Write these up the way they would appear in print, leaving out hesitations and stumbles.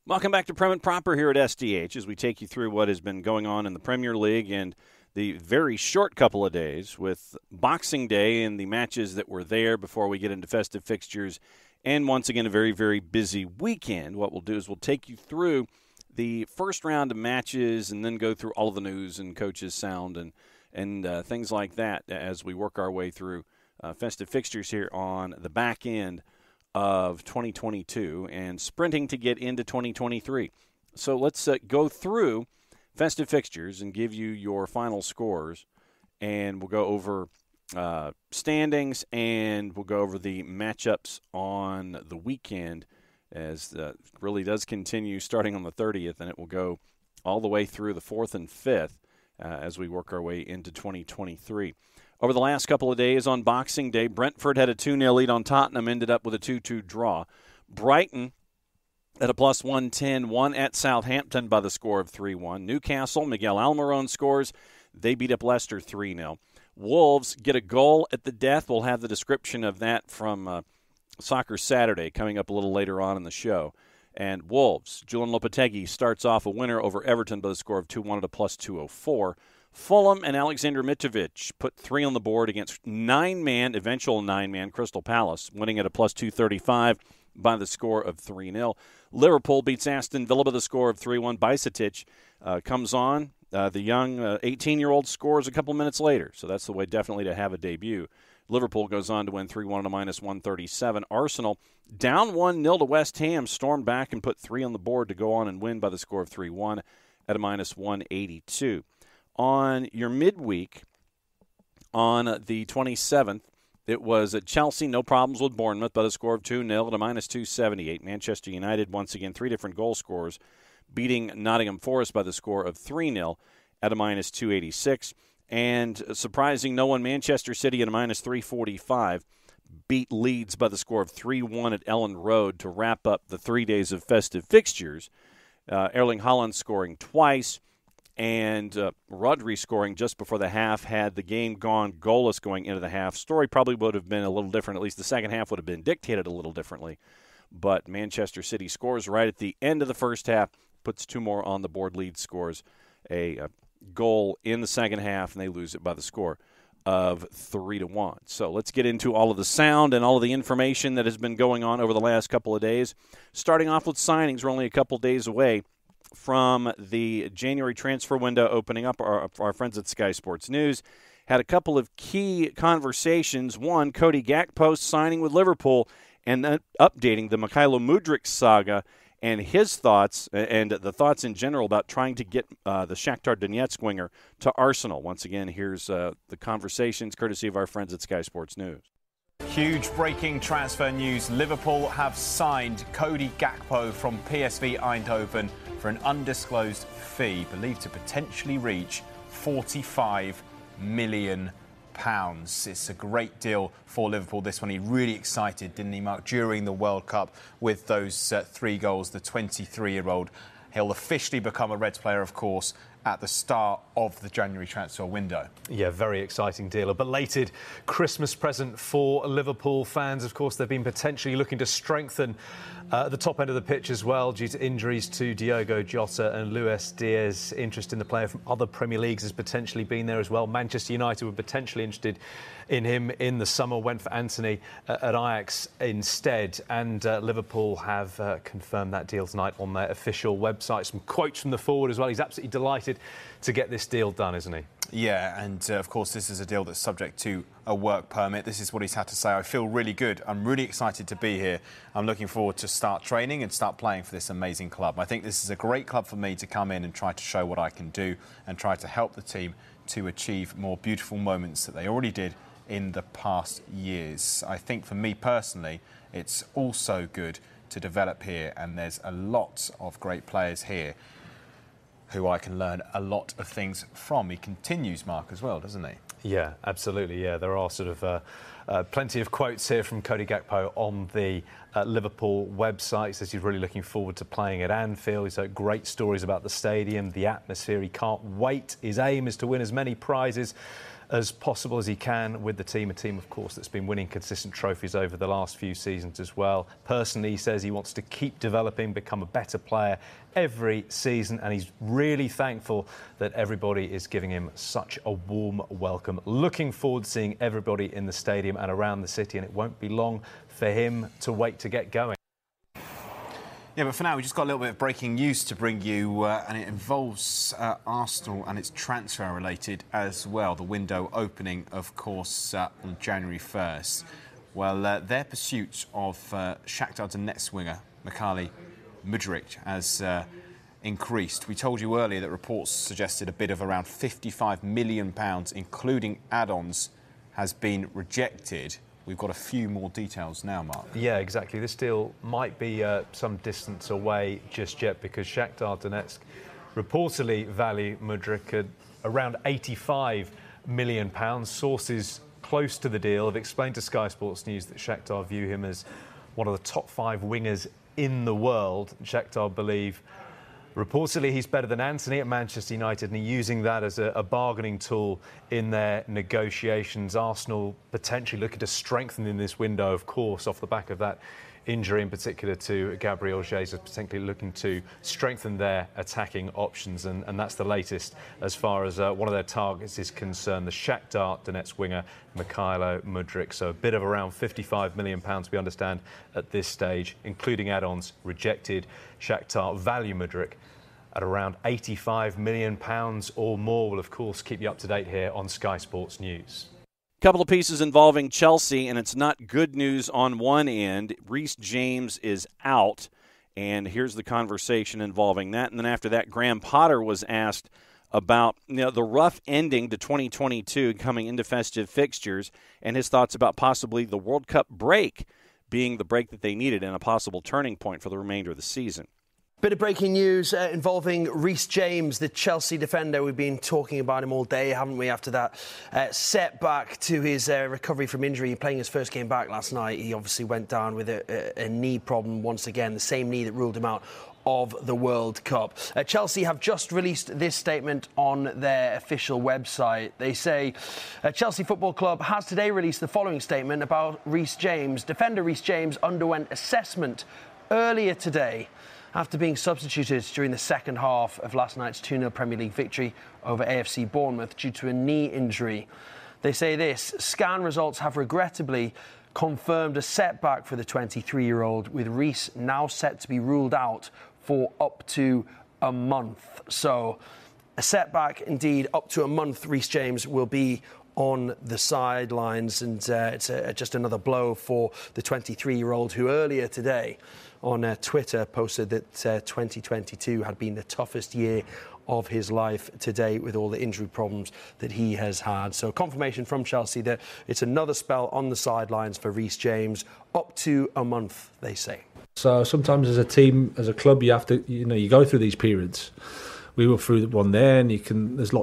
Welcome back to Prem and Proper here at SDH as we take you through what has been going on in the Premier League and the very short couple of days with Boxing Day and the matches that were there before we get into festive fixtures. And once again, a very, very busy weekend. What we'll do is we'll take you through the first round of matches and then go through all of the news and coaches' sound and things like that as we work our way through festive fixtures here on the back end of 2022 and sprinting to get into 2023. So let's go through festive fixtures and give you your final scores, and we'll go over standings, and we'll go over the matchups on the weekend as it really does continue starting on the 30th, and it will go all the way through the 4th and 5th as we work our way into 2023. Over the last couple of days on Boxing Day, Brentford had a 2-0 lead on Tottenham, ended up with a 2-2 draw. Brighton at a plus 110, won at Southampton by the score of 3-1. Newcastle, Miguel Almiron scores. They beat up Leicester 3-0. Wolves get a goal at the death. We'll have the description of that from Soccer Saturday coming up a little later on in the show. And Wolves, Julian Lopetegui starts off a winner over Everton by the score of 2-1 at a plus 204. Fulham and Alexander Mitrovic put 3 on the board against eventual nine-man Crystal Palace, winning at a plus 235 by the score of 3-0. Liverpool beats Aston Villa by the score of 3-1. Bajcetic comes on. The young 18-year-old scores a couple minutes later, so that's the way definitely to have a debut. Liverpool goes on to win 3-1 at a minus 137. Arsenal down 1-0 to West Ham, stormed back and put 3 on the board to go on and win by the score of 3-1 at a minus 182. On your midweek, on the 27th, it was at Chelsea, no problems with Bournemouth by the score of 2-0 at a minus 278. Manchester United, once again, 3 different goal scorers, beating Nottingham Forest by the score of 3-0 at a minus 286. And surprising no one, Manchester City at a minus 345 beat Leeds by the score of 3-1 at Ellen Road to wrap up the 3 days of festive fixtures. Erling Haaland scoring twice. And Rodri scoring just before the half. Had the game gone goalless going into the half, story probably would have been a little different. At least the second half would have been dictated a little differently. But Manchester City scores right at the end of the first half, puts 2 more on the board. Leeds scores a goal in the second half, and they lose it by the score of 3-1. So let's get into all of the sound and all of the information that has been going on over the last couple of days. Starting off with signings, we're only a couple days away from the January transfer window opening up. Our friends at Sky Sports News had a couple of key conversations. One, Cody Gakpo signing with Liverpool, and then updating the Mykhailo Mudryk saga and his thoughts and the thoughts in general about trying to get the Shakhtar Donetsk winger to Arsenal. Once again, here's the conversations courtesy of our friends at Sky Sports News. Huge breaking transfer news. Liverpool have signed Cody Gakpo from PSV Eindhoven for an undisclosed fee, believed to potentially reach £45 million. It's a great deal for Liverpool, this one. He really excited, didn't he, Mark, during the World Cup with those 3 goals, the 23-year-old. He'll officially become a Reds player, of course, at the start of the January transfer window. Yeah, very exciting deal. A belated Christmas present for Liverpool fans. Of course, they've been potentially looking to strengthen the top end of the pitch as well due to injuries to Diogo Jota and Luis Diaz. Interest in the player from other Premier Leagues has potentially been there as well. Manchester United were potentially interested in him in the summer, went for Anthony at Ajax instead. And Liverpool have confirmed that deal tonight on their official website. Some quotes from the forward as well. He's absolutely delighted to get this deal done, isn't he? Yeah, and of course this is a deal that's subject to a work permit. This is what he's had to say. I feel really good. I'm really excited to be here. I'm looking forward to start training and start playing for this amazing club. I think this is a great club for me to come in and try to show what I can do and try to help the team to achieve more beautiful moments that they already did in the past years. I think for me personally, it's also good to develop here, and there's a lot of great players here who I can learn a lot of things from. He continues, Mark, as well, doesn't he? Yeah, absolutely. Yeah, there are sort of Plenty of quotes here from Cody Gakpo on the Liverpool website. He says he's really looking forward to playing at Anfield. He's heard great stories about the stadium, the atmosphere. He can't wait. His aim is to win as many prizes as possible as he can with the team, a team, of course, that's been winning consistent trophies over the last few seasons as well. Personally, he says he wants to keep developing, become a better player every season, and he's really thankful that everybody is giving him such a warm welcome. Looking forward to seeing everybody in the stadium and around the city, and it won't be long for him to wait to get going. Yeah, but for now, we just got a little bit of breaking news to bring you, and it involves Arsenal, and it's transfer-related as well. The window opening, of course, on January 1st. Well, their pursuit of Shakhtar Donetsk winger Mikhailo Mudryk has increased. We told you earlier that reports suggested a bid of around £55 million, including add-ons, has been rejected. We've got a few more details now, Mark. Yeah, exactly. This deal might be some distance away just yet, because Shakhtar Donetsk reportedly value Mudryk at around £85 million. Sources close to the deal have explained to Sky Sports News that Shakhtar view him as one of the top 5 wingers in the world. Shakhtar believe reportedly he's better than Antony at Manchester United, and are using that as a bargaining tool in their negotiations. Arsenal potentially looking to strengthen in this window, of course, off the back of that injury in particular to Gabriel Jesus, potentially looking to strengthen their attacking options, and that's the latest as far as one of their targets is concerned, the Shakhtar Donetsk winger Mikhailo Mudryk. So a bid of around £55 million, we understand, at this stage, including add-ons, rejected. Shakhtar value Mudryk at around £85 million or more. We'll, of course, keep you up to date here on Sky Sports News. Couple of pieces involving Chelsea, and it's not good news on one end. Reece James is out, and here's the conversation involving that. And then after that, Graham Potter was asked about the rough ending to 2022 coming into festive fixtures, and his thoughts about possibly the World Cup break being the break that they needed and a possible turning point for the remainder of the season. Bit of breaking news involving Reece James, the Chelsea defender. We've been talking about him all day, haven't we, after that setback to his recovery from injury. Playing his first game back last night, he obviously went down with a knee problem once again, the same knee that ruled him out of the World Cup. Chelsea have just released this statement on their official website. They say Chelsea Football Club has today released the following statement about Reece James. Defender Reece James underwent assessment earlier today after being substituted during the second half of last night's 2-0 Premier League victory over AFC Bournemouth due to a knee injury. They say this: scan results have regrettably confirmed a setback for the 23-year-old, with Reece now set to be ruled out for up to a month. So a setback indeed, up to a month. Reece James will be on the sidelines, and it's just another blow for the 23-year-old who earlier today on Twitter posted that 2022 had been the toughest year of his life to date, with all the injury problems that he has had. So confirmation from Chelsea that it's another spell on the sidelines for Reece James, up to a month, they say. So sometimes as a team, as a club, you have to, you go through these periods. We were through one there, and there's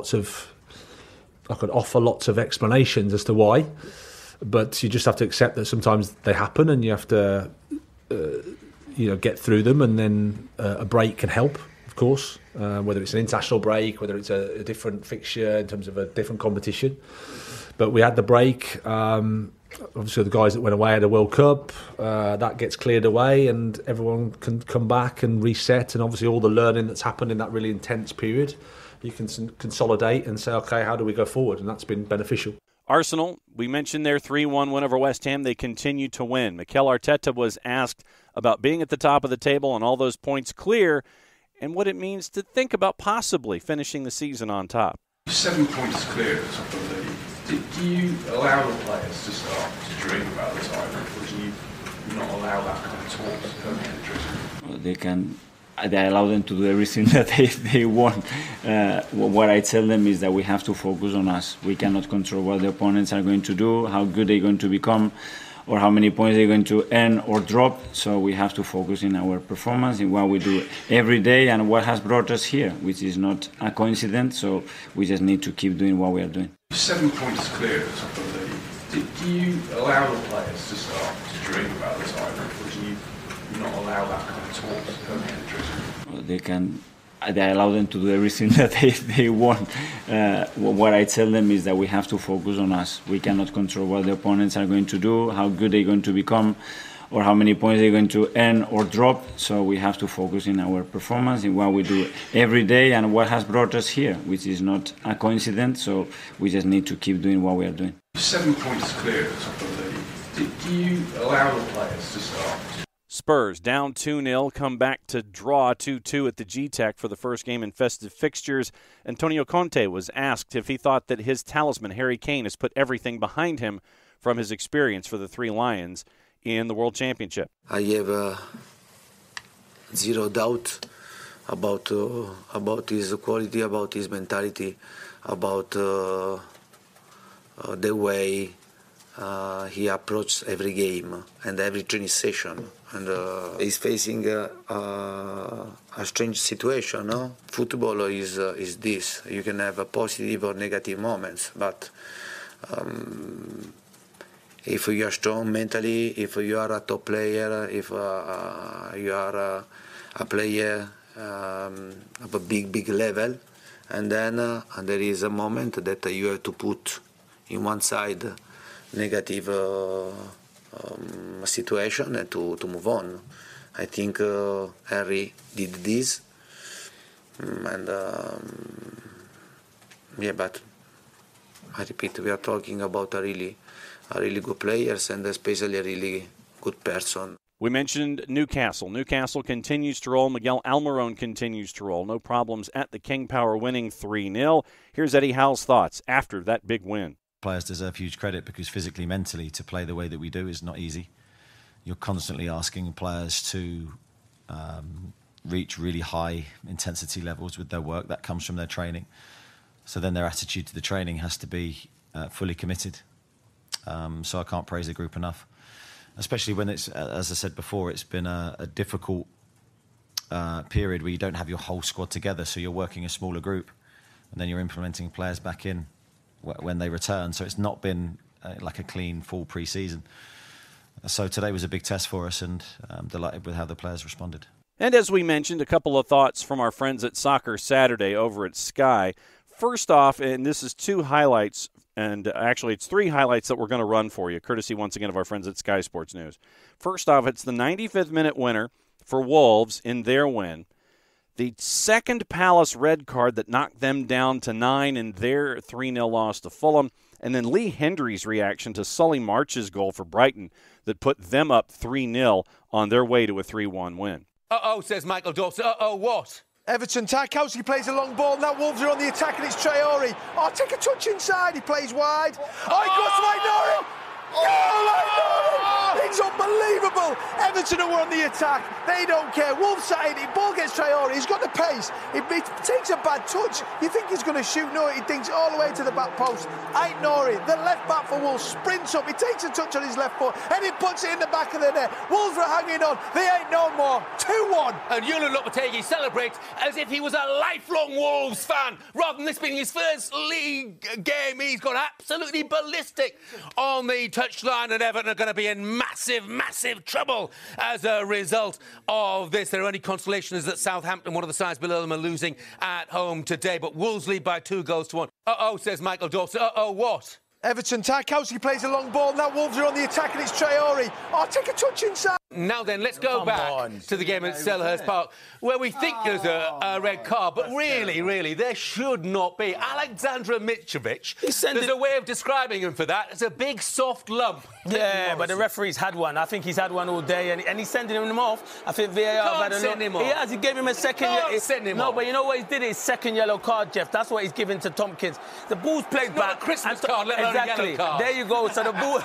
I could offer lots of explanations as to why, but you just have to accept that sometimes they happen, and you have to get through them, and then a break can help, of course, whether it's an international break, whether it's a different fixture in terms of a different competition. But we had the break. Obviously, the guys that went away had a World Cup. That gets cleared away, and everyone can come back and reset. And obviously, all the learning that's happened in that really intense period, you can consolidate and say, OK, how do we go forward? And that's been beneficial. Arsenal, we mentioned their 3-1 win over West Ham. They continue to win. Mikel Arteta was asked about being at the top of the table and all those points clear, and what it means to think about possibly finishing the season on top. 7 points clear at the top of the league. Do you allow the players to start to dream about the title, or do you not allow that kind of talk to permeate the dream? Well, they allow them to do everything that they want. What I tell them is that we have to focus on us. We cannot control what the opponents are going to do, how good they're going to become, or how many points they're going to earn or drop. So we have to focus in our performance, in what we do every day, and what has brought us here, which is not a coincidence. So we just need to keep doing what we are doing. 7 points clear at the top of the league. Do you allow the players to start to dream about the title, or do you not allow that kind of talk to permeate the dressing room? They allow them to do everything that they want. What I tell them is that we have to focus on us. We cannot control what the opponents are going to do, how good they're going to become, or how many points they're going to earn or drop. So we have to focus in our performance, in what we do every day, and what has brought us here, which is not a coincidence. So we just need to keep doing what we are doing. 7 points clear at the top of the league. Do you allow the players to start? Spurs down 2-0, come back to draw 2-2 at the G-Tech for the first game in Festive Fixtures. Antonio Conte was asked if he thought that his talisman, Harry Kane, has put everything behind him from his experience for the Three Lions in the World Championship. I have zero doubt about his quality, about his mentality, about the way he approaches every game and every training session. And he's facing a strange situation. No? Football is this. You can have a positive or negative moments, but if you are strong mentally, if you are a top player, if you are a player of a big level, and then there is a moment that you have to put in one side negative situation and to move on. I think Harry did this, and but I repeat, we are talking about a really good players and especially a really good person. We mentioned Newcastle. Newcastle continues to roll. Miguel Almiron continues to roll. No problems at the King Power, winning 3-0. Here's Eddie Howe's thoughts after that big win. Players deserve huge credit because physically, mentally, to play the way that we do is not easy. You're constantly asking players to reach really high intensity levels with their work. That comes from their training. So then their attitude to the training has to be fully committed. So I can't praise the group enough, especially when it's, as I said before, it's been a difficult period where you don't have your whole squad together, so you're working a smaller group, and then you're implementing players back in when they return. So it's not been like a clean, full pre-season. So today was a big test for us, and I'm delighted with how the players responded. And as we mentioned, a couple of thoughts from our friends at Soccer Saturday over at Sky. First off, and this is two highlights, and actually it's three highlights that we're going to run for you, courtesy once again of our friends at Sky Sports News. First off, it's the 95th minute winner for Wolves in their win. The second Palace red card that knocked them down to 9 in their 3-0 loss to Fulham. And then Lee Hendry's reaction to Solly March's goal for Brighton that put them up 3-0 on their way to a 3-1 win. Uh-oh, says Michael Dawson. Uh-oh, what? Everton, Tarkowski plays a long ball. Now Wolves are on the attack and it's Traore. Oh, take a touch inside. He plays wide. Oh, he goes to Aït-Nouri. Oh, it's unbelievable. Everton are on the attack. They don't care. Wolves side it. Ball gets Traore. He's got the pace. It takes a bad touch. You think he's going to shoot? No, he thinks all the way to the back post. Aït-Nouri, the left back for Wolves, sprints up. He takes a touch on his left foot and he puts it in the back of the net. Wolves are hanging on. They ain't no more. 2-1. And Julian Lopetegui celebrates as if he was a lifelong Wolves fan. Rather than this being his first league game, he's gone absolutely ballistic on the touchline, and Everton are going to be in massive trouble as a result of this. Their only consolation is that Southampton, one of the sides below them, are losing at home today. But Wolves lead by 2-1. Uh-oh, says Michael Dawson. Uh-oh, what? Everton, Tarkowski plays a long ball. Now Wolves are on the attack and it's Traore. Oh, take a touch inside. Now then, let's go back to the game at Selhurst Park, where we think there's a red card, but really, there should not be. Alexandra Mitrovic, there's a way of describing him for that. It's a big, soft lump. Yeah, but the referee's had one. I think he's had one all day, and he's sending him off. I think VAR had a look. He has. He gave him a second. No, but you know what he did? His second yellow card, Jeff. That's what he's given to Tompkins. The ball's played back. Not a Christmas card, let alone a yellow card. There you go. So the ball,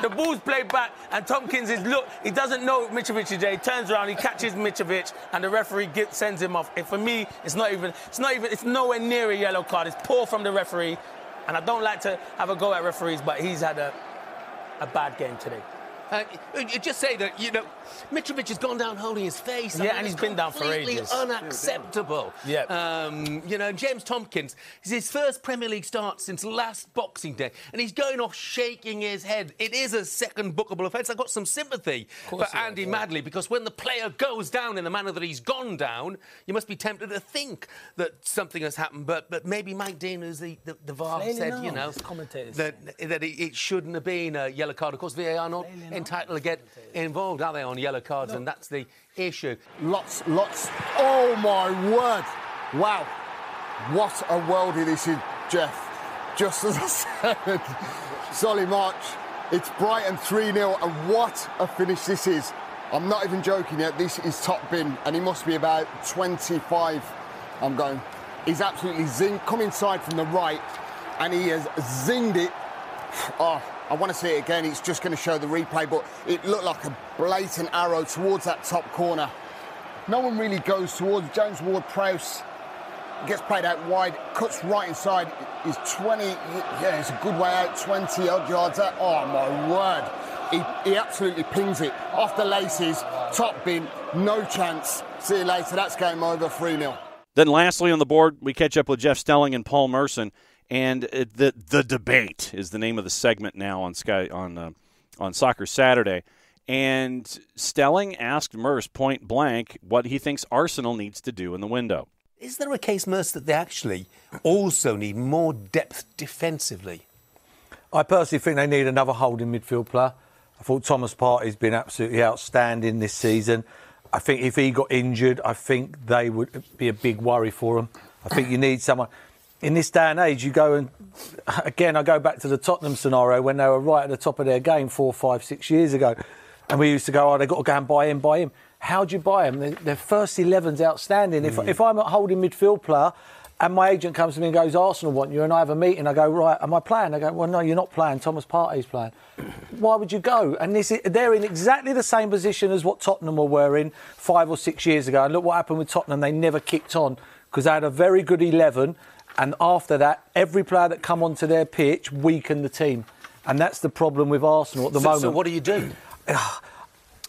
the ball's played back, and Tompkins is he doesn't know Mitrovic is there. He turns around, he catches Mitrovic, and the referee sends him off. For me, it's nowhere near a yellow card. It's poor from the referee, and I don't like to have a go at referees, but he's had a bad game today. Just say that, Mitrovic has gone down holding his face. Yeah, and he's been down for ages. Completely unacceptable. Yeah. James Tompkins, it's his first Premier League start since last Boxing Day, and he's going off shaking his head. It is a second bookable offence. I've got some sympathy for Andy Madley, because when the player goes down in the manner that he's gone down, you must be tempted to think that something has happened. But maybe Mike Dean, who's the VAR, said, that it shouldn't have been a yellow card. Of course, VAR not entitled to get involved, are they, on yellow cards? No. And that's the issue. Lots. Oh, my word. Wow. What a worldie this is, Jeff. Just as I said, Solly March, it's Brighton 3-0, and what a finish this is. I'm not even joking yet. This is top bin, and he must be about 25. I'm going. He's absolutely zinged. Come inside from the right, and he has zinged it. Oh, I want to see it again. It's just going to show the replay, but it looked like a blatant arrow towards that top corner. No one really goes towards James Ward-Prowse. Gets played out wide, cuts right inside. He's 20. Yeah, it's a good way out. 20-odd yards out. Oh my word! He absolutely pings it off the laces. Top bin, no chance. See you later. That's game over. 3-0. Then lastly on the board, we catch up with Jeff Stelling and Paul Merson, and the debate is the name of the segment now on Sky on Soccer Saturday. And Stelling asked Merce point blank what he thinks Arsenal needs to do in the window. Is there a case, Merce, that they actually also need more depth defensively? I personally think they need another holding midfield player. I thought Thomas Partey's been absolutely outstanding this season. I think if he got injured, I think they would be a big worry for him. I think you need someone. In this day and age, you go and, again, I go back to the Tottenham scenario when they were right at the top of their game 4, 5, 6 years ago. And we used to go, they've got to go and buy him. How do you buy them? Their first 11's outstanding. If I'm a holding midfield player and my agent comes to me and goes, Arsenal want you, and I have a meeting, I go, right, am I playing? I go, well, no, you're not playing. Thomas Partey's playing. Why would you go? And they're in exactly the same position as what Tottenham were in 5 or 6 years ago. And look what happened with Tottenham. They never kicked on because they had a very good 11. And after that, every player that come onto their pitch weakened the team. And that's the problem with Arsenal at the moment. So what do you do?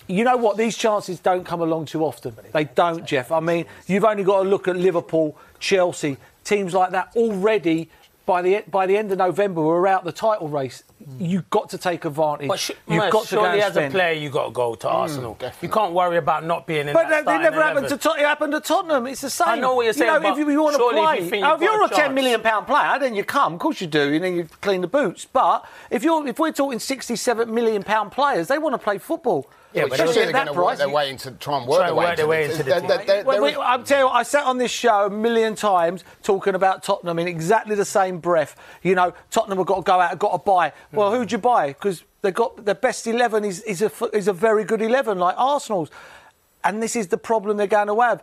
You know what? These chances don't come along too often. They don't, Jeff. I mean, you've only got to look at Liverpool, Chelsea, teams like that already. By the end of November, we're out the title race. You've got to take advantage. You've got to go and as a player, you've got to go to Arsenal. Definitely. You can't worry about not being in that starting 11. But it never happened to Tottenham. It happened to Tottenham. It's the same. I know what you're saying, if you want to play, if you're a £10 million player, then you come. Of course you do, and then you clean the boots. But if we're talking £67 million players, they want to play football. Yeah, but they're going to work their way into try and work their way into the team. I'm telling you, I sat on this show a million times talking about Tottenham in exactly the same breath. You know, Tottenham have got to go out, have got to buy. Well, who'd you buy? Because they've got their best 11 is a very good 11, like Arsenal's. And this is the problem they're going to have.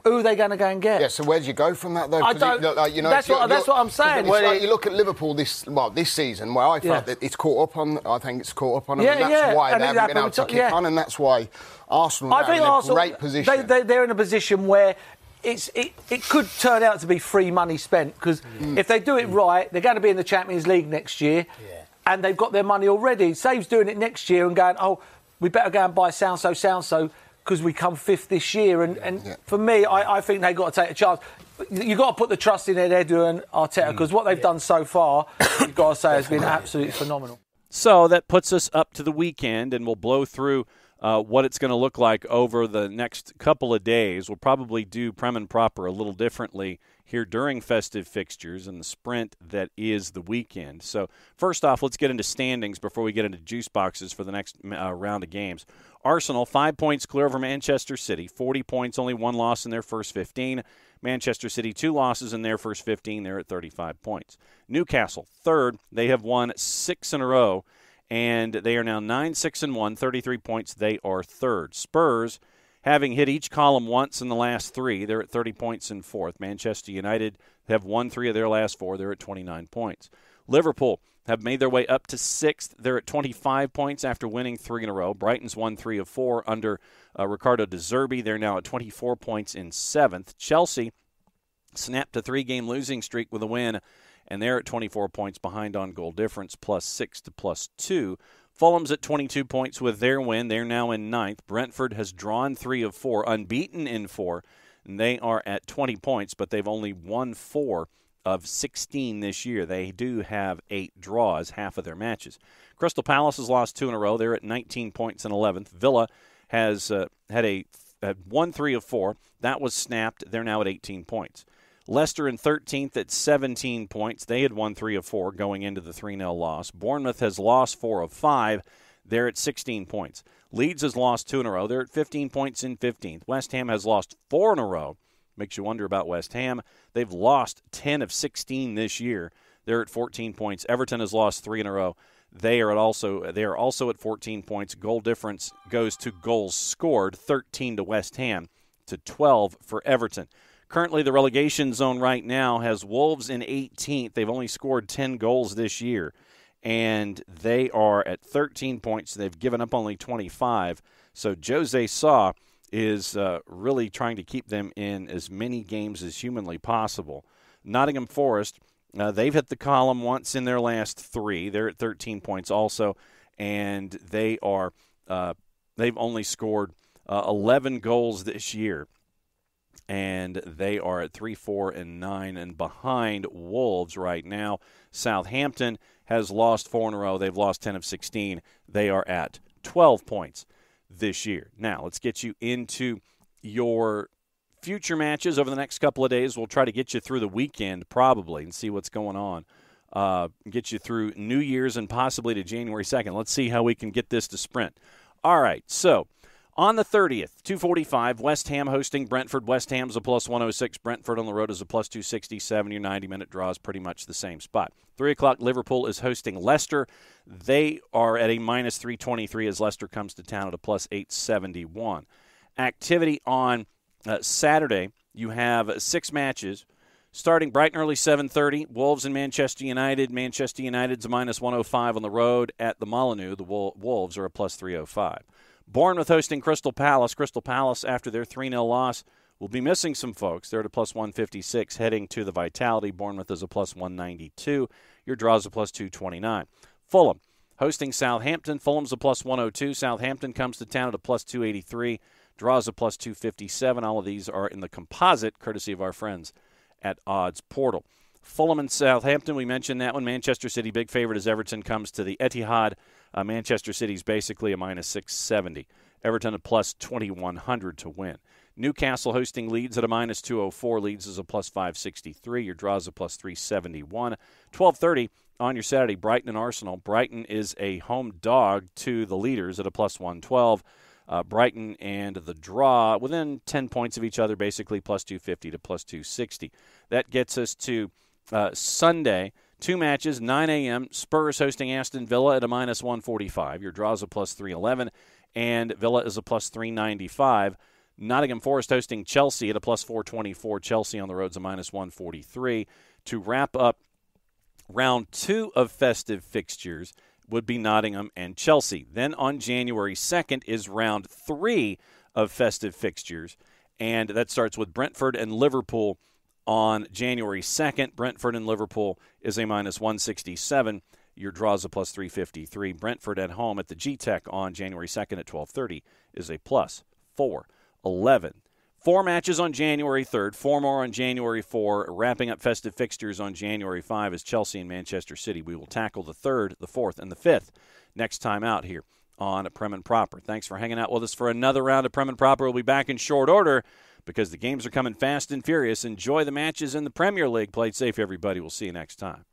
Who are they going to go and get? Yeah, so where do you go from that, though? I don't. That's what I'm saying. You look at Liverpool this season, where I felt that it's caught up on. I think it's caught up on them, and that's why they haven't been able to kick on, and that's why Arsenal are in a great position. They're in a position where it could turn out to be free money spent, because if they do it right, they're going to be in the Champions League next year, and they've got their money already. Save's doing it next year and going, we better go and buy so because we come fifth this year. And for me, I think they've got to take a chance. You've got to put the trust in Edu and Arteta, because what they've done so far, you've got to say, has been absolutely phenomenal. So that puts us up to the weekend, and we'll blow through what it's going to look like over the next couple of days. We'll probably do Prem and Proper a little differently here during festive fixtures and the sprint that is the weekend. So first off, let's get into standings before we get into juice boxes for the next round of games. Arsenal, 5 points clear over Manchester City, 40 points, only one loss in their first 15. Manchester City, 2 losses in their first 15. They're at 35 points. Newcastle, third. They have won 6 in a row, and they are now 9-6-1, 33 points. They are third. Spurs, having hit each column once in the last 3, they're at 30 points in fourth. Manchester United have won 3 of their last 4. They're at 29 points. Liverpool have made their way up to 6th. They're at 25 points after winning 3 in a row. Brighton's won 3 of 4 under Ricardo De Zerbi. They're now at 24 points in 7th. Chelsea snapped a 3-game losing streak with a win, and they're at 24 points behind on goal difference, +6 to +2. Fulham's at 22 points with their win. They're now in 9th. Brentford has drawn 3 of 4, unbeaten in 4, and they are at 20 points, but they've only won 4 of 16 this year. They do have 8 draws, half of their matches. Crystal Palace has lost 2 in a row. They're at 19 points in 11th. Villa has had won 3 of 4. That was snapped. They're now at 18 points. Leicester in 13th at 17 points. They had won 3 of 4 going into the 3-0 loss. Bournemouth has lost 4 of 5. They're at 16 points. Leeds has lost 2 in a row. They're at 15 points in 15th. West Ham has lost 4 in a row. Makes you wonder about West Ham. They've lost 10 of 16 this year. They're at 14 points. Everton has lost 3 in a row. They are also at 14 points. Goal difference goes to goals scored, 13 to West Ham to 12 for Everton. Currently, the relegation zone right now has Wolves in 18th. They've only scored 10 goals this year, and they are at 13 points. They've given up only 25. So Jose Sa is really trying to keep them in as many games as humanly possible. Nottingham Forest, they've hit the column once in their last 3. They're at 13 points also, and they've only scored 11 goals this year. And they are at 3, 4, and 9, and behind Wolves right now. Southampton has lost 4 in a row. They've lost 10 of 16. They are at 12 points this year. Now, let's get you into your future matches over the next couple of days. We'll try to get you through the weekend probably and see what's going on. Get you through New Year's and possibly to January 2nd. Let's see how we can get this to sprint. All right, so on the 30th, 2:45, West Ham hosting Brentford. West Ham's a plus 106. Brentford on the road is a plus 267. Your 90-minute draw is pretty much the same spot. 3 o'clock, Liverpool is hosting Leicester. They are at a minus 323 as Leicester comes to town at a plus 871. Activity on Saturday, you have 6 matches. Starting bright and early, 7:30, Wolves and Manchester United. Manchester United's a minus 105 on the road at the Molineux. The Wolves are a plus 305. Bournemouth hosting Crystal Palace. Crystal Palace, after their 3-0 loss, will be missing some folks. They're at a plus 156 heading to the Vitality. Bournemouth is a plus 192. Your draw is a plus 229. Fulham hosting Southampton. Fulham's a plus 102. Southampton comes to town at a plus 283. Draws a plus 257. All of these are in the composite, courtesy of our friends at Odds Portal. Fulham and Southampton, we mentioned that one. Manchester City, big favorite as Everton comes to the Etihad. Manchester City's basically a minus 670. Everton a plus 2,100 to win. Newcastle hosting Leeds at a minus 204. Leeds is a plus 563. Your draw is a plus 371. 12:30 on your Saturday, Brighton and Arsenal. Brighton is a home dog to the leaders at a plus 112. Brighton and the draw within 10 points of each other, basically plus 250 to plus 260. That gets us to Sunday. 2 matches, 9 a.m. Spurs hosting Aston Villa at a minus 145. Your draw is a plus 311, and Villa is a plus 395. Nottingham Forest hosting Chelsea at a plus 424. Chelsea on the road is a minus 143. To wrap up round 2 of festive fixtures would be Nottingham and Chelsea. Then on January 2nd is round 3 of festive fixtures, and that starts with Brentford and Liverpool on January 2nd. Brentford and Liverpool is a minus 167. Your draw is a plus 353. Brentford at home at the G-Tech on January 2nd at 12:30 is a plus 411. 4 matches on January 3rd, 4 more on January 4, wrapping up festive fixtures on January 5 is Chelsea and Manchester City. We will tackle the 3rd, the 4th, and the 5th next time out here on Prem and Proper. Thanks for hanging out with us for another round of Prem and Proper. We'll be back in short order because the games are coming fast and furious. Enjoy the matches in the Premier League. Play it safe, everybody. We'll see you next time.